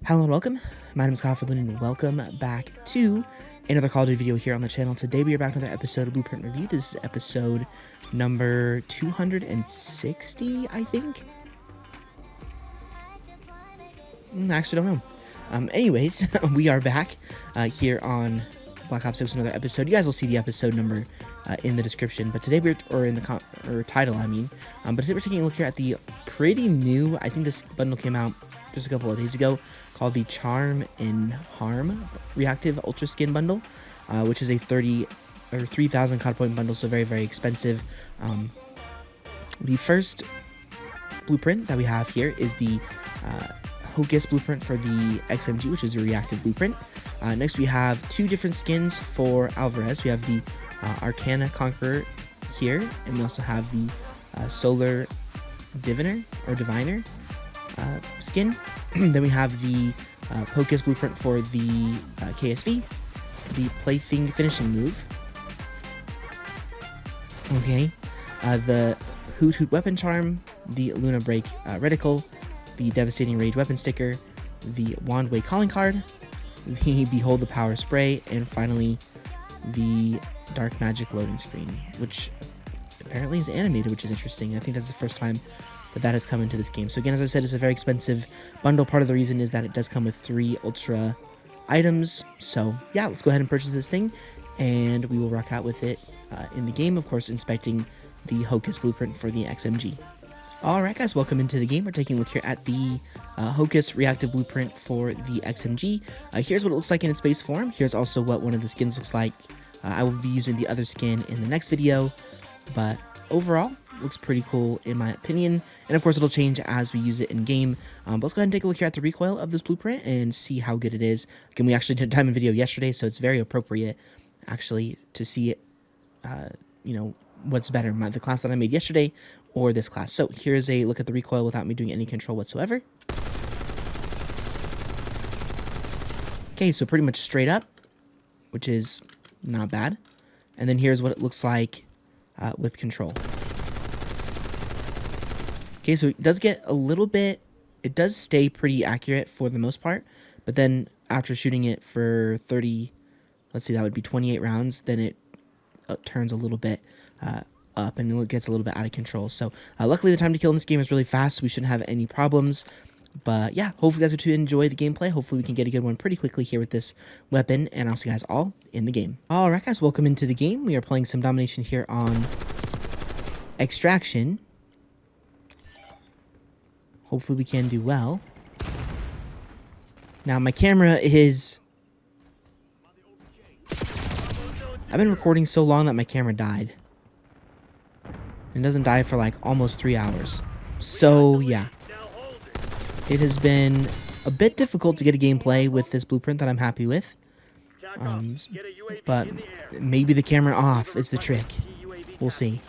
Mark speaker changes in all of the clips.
Speaker 1: Hello and welcome. My name is Kyle FtW and welcome back to another Call of Duty video here on the channel. Today we are back with another episode of Bleurpint Review. This is episode number 260, I think. I actually don't know. Anyways, we are back here on Black Ops 6 with another episode. You guys will see the episode number in the description, but today in the title, I mean. But today we're taking a look here at the pretty new, I think this bundle came out just a couple of days ago, called the Charm and Harm Reactive Ultra Skin Bundle, which is a 3,000 COD point bundle, so very, very expensive. The first blueprint that we have here is the Hocus blueprint for the Xmg, which is a reactive blueprint. Next, we have two different skins for Alvarez. We have the Arcana Conqueror here, and we also have the Solar Diviner skin. Then we have the Hocus blueprint for the KSV, the Plaything finishing move. Okay, the Hoot Hoot weapon charm, the Luna Break reticle, the Devastating Rage weapon sticker, the Wand Way calling card, the Behold the Power spray, and finally the Dark Magic loading screen, which apparently is animated, which is interesting. I think that's the first time that has come into this game. So again, as I said, it's a very expensive bundle. Part of the reason is that it does come with 3 ultra items. So yeah, let's go ahead and purchase this thing, and we will rock out with it in the game, of course, inspecting the Hocus blueprint for the Xmg. Alright guys, welcome into the game. We're taking a look here at the Hocus reactive blueprint for the Xmg. Here's what it looks like in its base form. Here's also what one of the skins looks like. I will be using the other skin in the next video, but overall, looks pretty cool in my opinion, and of course it'll change as we use it in game. But let's go ahead and take a look here at the recoil of this blueprint and see how good it is. Again, we actually did a diamond video yesterday, so it's very appropriate actually to see it, you know, what's better, the class that I made yesterday or this class. So here's a look at the recoil without me doing any control whatsoever. Okay, so pretty much straight up, which is not bad. And then here's what it looks like with control. Okay, so it does get a little bit, it does stay pretty accurate for the most part, but then after shooting it for 30, let's see, that would be 28 rounds, then it turns a little bit up and it gets a little bit out of control. So luckily the time to kill in this game is really fast, so we shouldn't have any problems. But yeah, hopefully you guys will enjoy the gameplay. Hopefully we can get a good one pretty quickly here with this weapon, and I'll see you guys all in the game. Alright guys, welcome into the game. We are playing some domination here on Extraction. Hopefully we can do well. Now my camera is... I've been recording so long that my camera died. It doesn't die for like almost 3 hours. So yeah. It has been a bit difficult to get a gameplay with this blueprint that I'm happy with. But maybe the camera off is the trick. We'll see.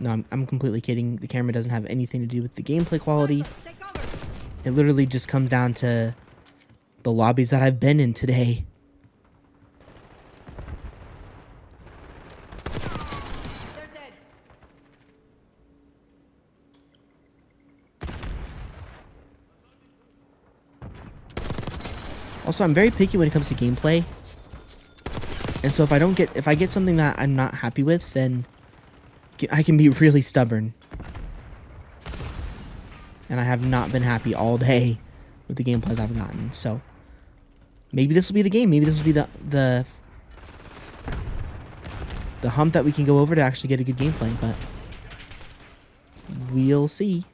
Speaker 1: No, I'm completely kidding. The camera doesn't have anything to do with the gameplay quality. It literally just comes down to the lobbies that I've been in today. Also, I'm very picky when it comes to gameplay. And so if I get something that I'm not happy with, then I can be really stubborn. And I have not been happy all day with the gameplays I've gotten. So maybe this will be the game. Maybe this will be the hump that we can go over to actually get a good gameplay. But we'll see.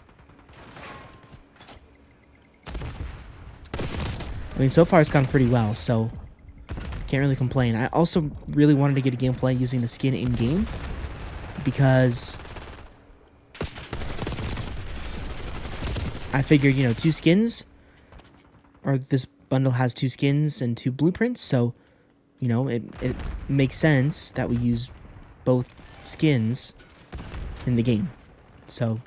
Speaker 1: I mean, so far it's gone pretty well, so can't really complain. I also really wanted to get a gameplay using the skin in-game, because I figured, you know, 2 skins, or this bundle has 2 skins and 2 blueprints, so, you know, it makes sense that we use both skins in the game. So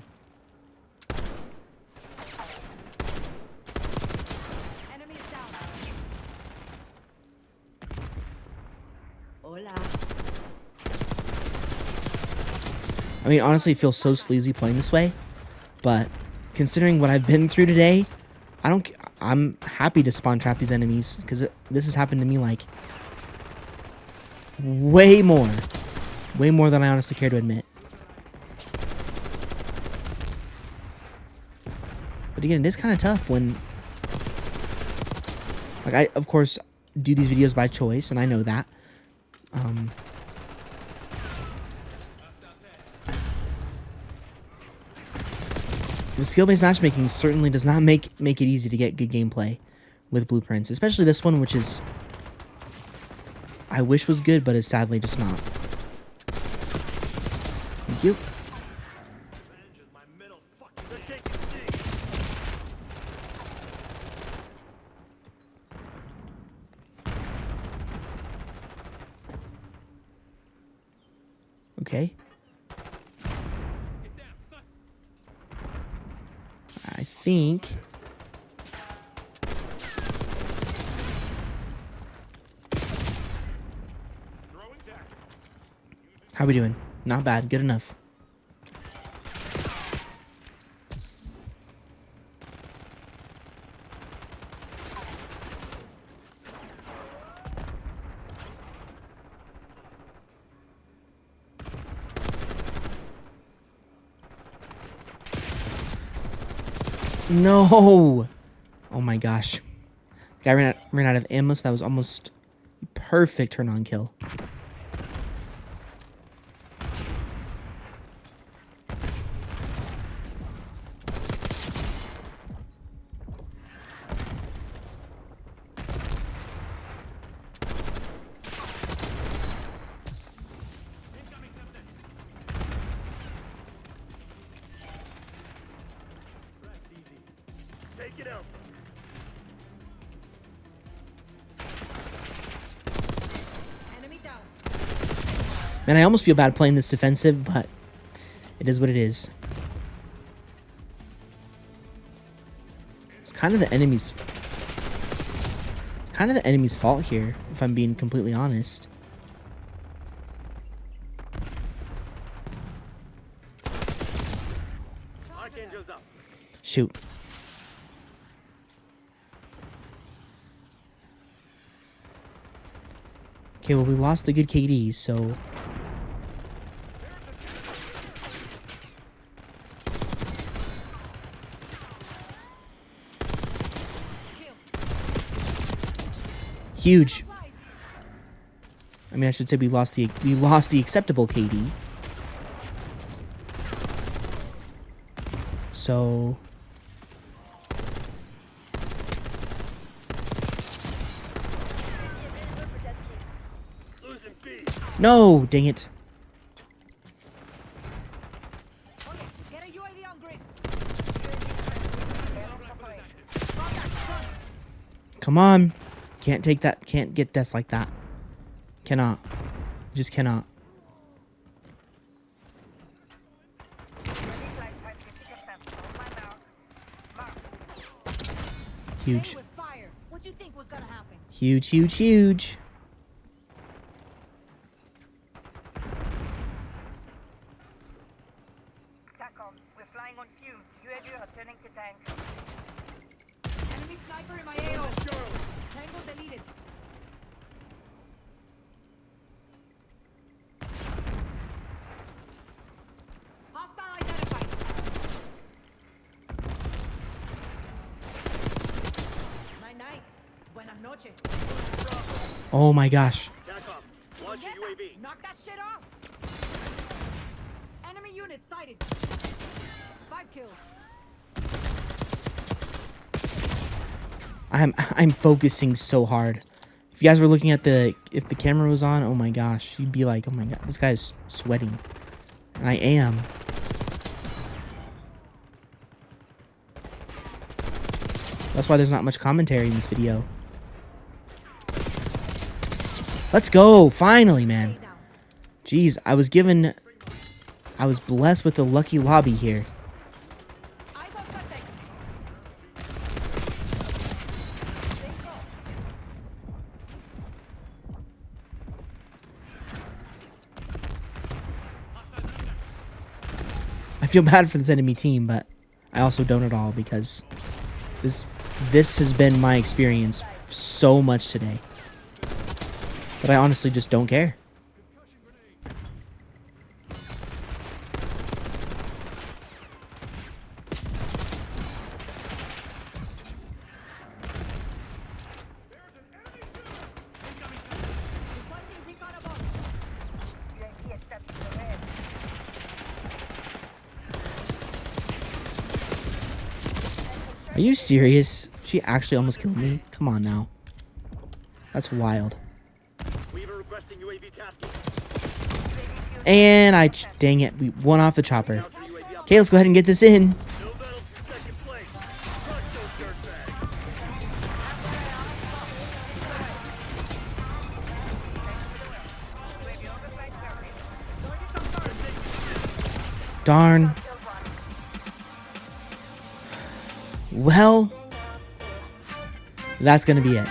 Speaker 1: I mean, honestly, it feels so sleazy playing this way, but considering what I've been through today, I'm happy to spawn trap these enemies, because this has happened to me, like, way more than I honestly care to admit. But again, it is kind of tough when, like, I of course do these videos by choice, and I know that. The skill-based matchmaking certainly does not make it easy to get good gameplay with Bleurpints, especially this one, which is, I wish was good, but is sadly just not. Thank you. Okay. I think how we doing? Not bad. Good enough. No! Oh my gosh. Guy ran out of ammo, so that was almost a perfect turn-on kill. And I almost feel bad playing this defensive, but it is what it is. It's kind of the enemy's fault here, if I'm being completely honest. Shoot. Okay, well, we lost the good KDs, so huge. I mean, I should say we lost the acceptable KD. So no, dang it. Come on. Can't take that. Can't get deaths like that. Cannot. Just cannot. Huge. Huge, huge, huge.
Speaker 2: We're flying on fumes. UAV are turning to tank. Enemy sniper in my AO. Tango deleted. Hostile identified. Night. Buenas noches.
Speaker 1: Oh my gosh.
Speaker 2: Knock that shit off. Enemy unit sighted. 5 kills.
Speaker 1: I'm focusing so hard. If you guys were looking at if the camera was on, oh my gosh, you'd be like, oh my god, this guy's sweating. And I am. That's why there's not much commentary in this video. Let's go, finally, man. Jeez, I was blessed with a lucky lobby here. I feel bad for this enemy team, but I also don't at all because This has been my experience so much today that I honestly just don't care. Are you serious? She actually almost killed me? Come on now. That's wild. And dang it, we won off the chopper. Okay, let's go ahead and get this in. Darn. Well, that's gonna be it.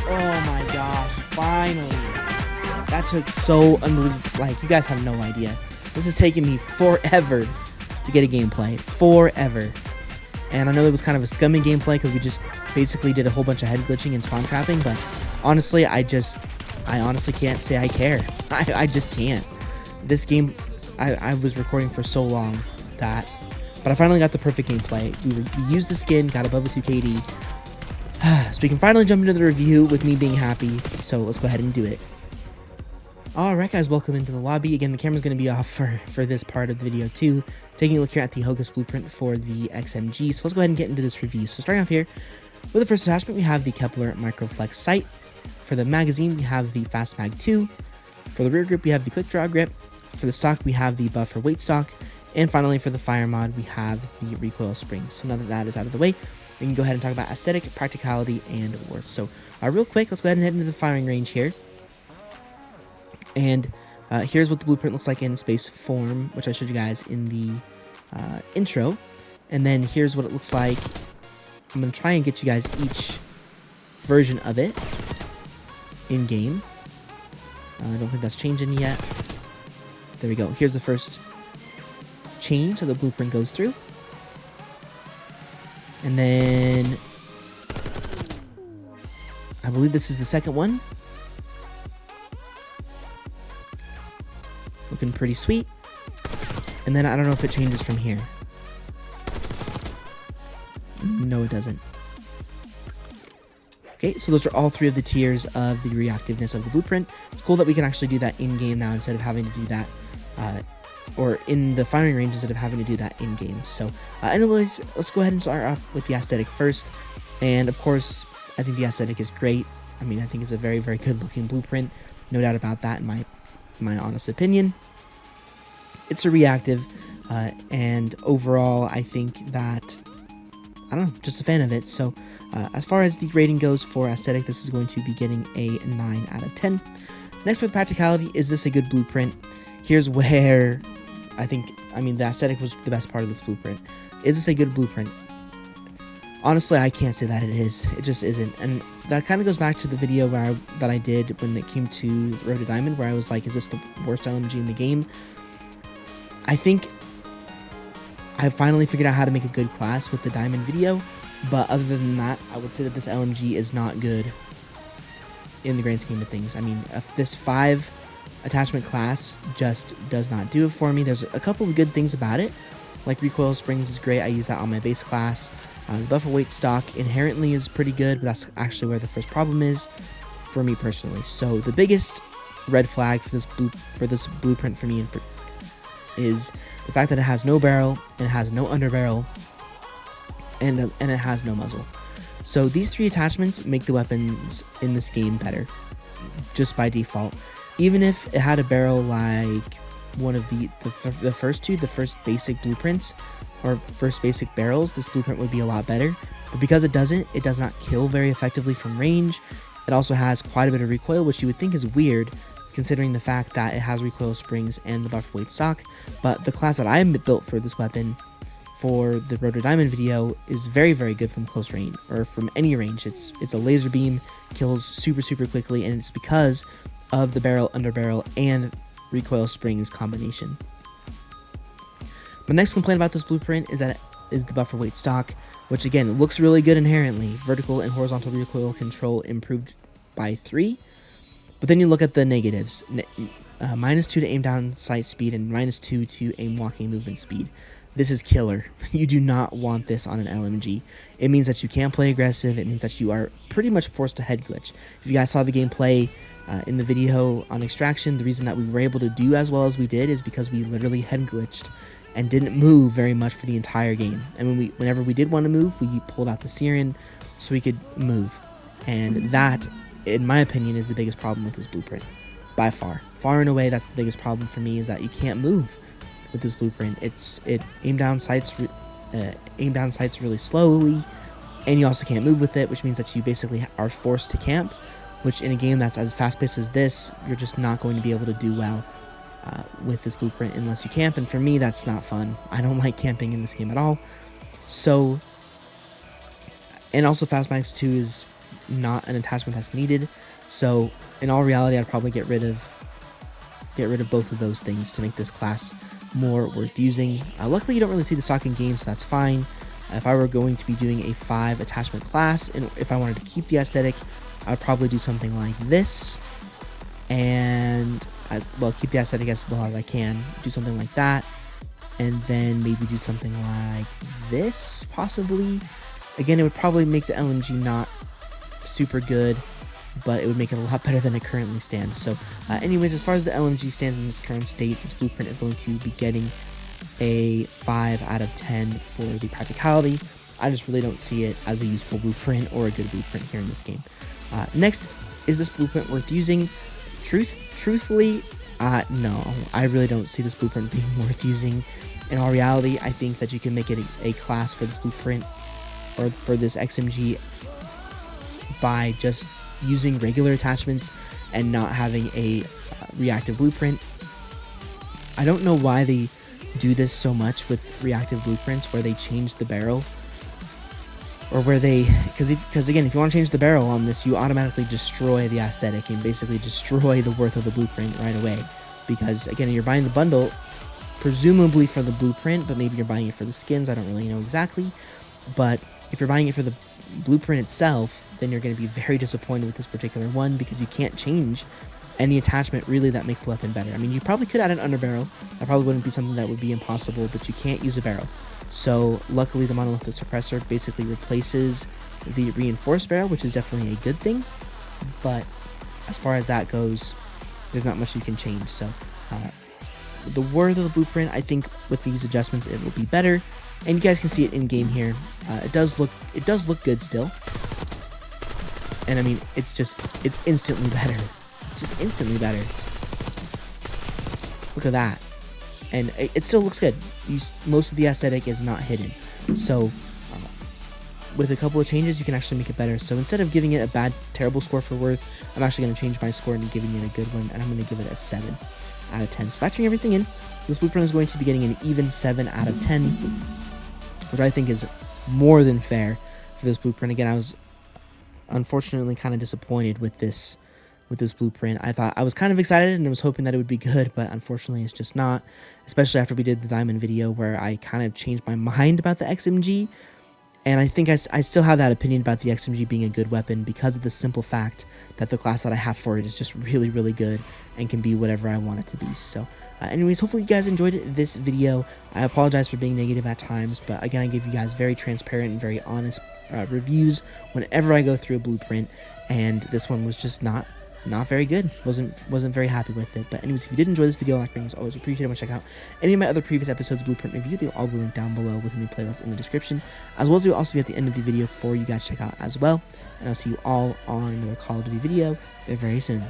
Speaker 1: Oh my gosh, finally. That took so unbelievable. Like, you guys have no idea. This has taken me forever to get a gameplay. Forever. And I know it was kind of a scummy gameplay because we just basically did a whole bunch of head glitching and spawn trapping, but honestly, I honestly can't say I care. I just can't. This game, I was recording for so long that, but I finally got the perfect gameplay. We used the skin, got above the 2 KD. So we can finally jump into the review with me being happy. So let's go ahead and do it. Alright guys, welcome into the lobby. Again, the camera's going to be off for this part of the video too. Taking a look here at the Hocus blueprint for the XMG. So let's go ahead and get into this review. So starting off here, with the first attachment, we have the Kepler Microflex sight. For the magazine, we have the Fast Mag 2. For the rear grip, we have the Quick Draw grip. For the stock, we have the Buffer Weight stock. And finally, for the fire mod, we have the recoil springs. So now that that is out of the way, we can go ahead and talk about aesthetic, practicality, and worth. So real quick, let's go ahead and head into the firing range here. And here's what the blueprint looks like in space form, which I showed you guys in the intro. And then here's what it looks like. I'm going to try and get you guys each version of it in game. I don't think that's changing yet. There we go. Here's the first chain, so the blueprint goes through. And then I believe this is the second one. Looking pretty sweet. And then I don't know if it changes from here. No, it doesn't. Okay, so those are all 3 of the tiers of the reactiveness of the blueprint. It's cool that we can actually do that in-game now instead of having to do that, or in the firing range instead of having to do that in-game. So, anyways, let's go ahead and start off with the aesthetic first. And, of course, I think the aesthetic is great. I mean, I think it's a very, very good-looking blueprint. No doubt about that in my honest opinion. It's a reactive, and overall, I think that, I don't know, just a fan of it. So, as far as the rating goes for aesthetic, this is going to be getting a 9 out of 10. Next, for the practicality, is this a good blueprint? Here's where I mean, the aesthetic was the best part of this blueprint. Is this a good blueprint? Honestly, I can't say that it is. It just isn't. And that kind of goes back to the video that I did when it came to Road to Diamond, where I was like, is this the worst LMG in the game? I think I finally figured out how to make a good class with the Diamond video, but other than that, I would say that this LMG is not good in the grand scheme of things. I mean, this 5 attachment class just does not do it for me. There's a couple of good things about it, like recoil springs is great. I use that on my base class. The buffer weight stock inherently is pretty good, but that's actually where the first problem is for me personally. So the biggest red flag for this blueprint for me is the fact that it has no barrel, and it has no underbarrel, and it has no muzzle. So these 3 attachments make the weapons in this game better, just by default. Even if it had a barrel like one of the first 2, the first basic blueprints, or first basic barrels, this blueprint would be a lot better. But because it does not kill very effectively from range. It also has quite a bit of recoil, which you would think is weird, considering the fact that it has recoil springs and the buffer weight stock. But the class that I built for this weapon for the Road to Diamond video is very, very good from close range, or from any range. It's a laser beam, kills super, super quickly, and it's because of the barrel, underbarrel, and recoil springs combination. My next complaint about this blueprint is that it is the buffer weight stock. which again looks really good inherently. Vertical and horizontal recoil control improved by 3. But then you look at the negatives. -2 to aim down sight speed and -2 to aim walking movement speed. This is killer. You do not want this on an LMG. It means that you can't play aggressive. It means that you are pretty much forced to head glitch. If you guys saw the gameplay in the video on Extraction, the reason that we were able to do as well as we did is because we literally head glitched and didn't move very much for the entire game. And whenever we did want to move, we pulled out the Siren so we could move. And that, in my opinion, is the biggest problem with this blueprint. By far. Far and away, that's the biggest problem for me, is that you can't move with this blueprint. It aim down sights really slowly, and you also can't move with it, which means that you basically are forced to camp, which in a game that's as fast-paced as this, you're just not going to be able to do well with this blueprint unless you camp, and for me, that's not fun. I don't like camping in this game at all. So, and also Fastmax 2 is not an attachment that's needed, so in all reality, I'd probably get rid of both of those things to make this class more worth using. Luckily, you don't really see the stock in game, so that's fine. If I were going to be doing a 5 attachment class, and if I wanted to keep the aesthetic, I would probably do something like this, and keep the aesthetic as well as I can. Do something like that, and then maybe do something like this, possibly. Again, it would probably make the LMG not super good, but it would make it a lot better than it currently stands. So anyways, as far as the LMG stands in its current state, this blueprint is going to be getting a 5 out of 10 for the practicality. I just really don't see it as a useful blueprint or a good blueprint here in this game. Next, is this blueprint worth using? Truthfully, no. I really don't see this blueprint being worth using. In all reality, I think that you can make it a class for this blueprint, or for this XMG, by just using regular attachments and not having a reactive blueprint. I don't know why they do this so much with reactive blueprints, where they change the barrel, or where they, because again, if you want to change the barrel on this, you automatically destroy the aesthetic and basically destroy the worth of the blueprint right away, because again, you're buying the bundle presumably for the blueprint, but maybe you're buying it for the skins. I don't really know exactly, but if you're buying it for the blueprint itself, then you're going to be very disappointed with this particular one, because you can't change any attachment really that makes the weapon better. I mean, you probably could add an underbarrel. That probably wouldn't be something that would be impossible, but you can't use a barrel. So luckily, the monolithic suppressor basically replaces the reinforced barrel, which is definitely a good thing. But as far as that goes, there's not much you can change. So the worth of the blueprint, I think with these adjustments, it will be better. And you guys can see it in game here. It does look good still. And I mean, it's instantly better. Just instantly better. Look at that. And it still looks good. Most of the aesthetic is not hidden. So with a couple of changes, you can actually make it better. So instead of giving it a bad, terrible score for worth, I'm actually going to change my score into giving it a good one. And I'm going to give it a 7 out of 10. So factoring everything in, this blueprint is going to be getting an even 7 out of 10, which I think is more than fair for this blueprint. Again, I was unfortunately kind of disappointed with this blueprint. I was kind of excited and I was hoping that it would be good, but unfortunately it's just not, especially after we did the diamond video where I kind of changed my mind about the XMG. And I think I still have that opinion about the XMG being a good weapon, because of the simple fact that the class that I have for it is just really, really good and can be whatever I want it to be. So anyways, hopefully you guys enjoyed this video. I apologize for being negative at times, but again, I give you guys very transparent and very honest reviews whenever I go through a blueprint, and this one was just not very good. Wasn't very happy with it. But anyways, if you did enjoy this video, like things, always appreciate it. Want to check out any of my other previous episodes of Blueprint Review, they'll all be linked down below within the playlist in the description, as well as they'll also be at the end of the video for you guys to check out as well. And I'll see you all on another Call of Duty video very soon.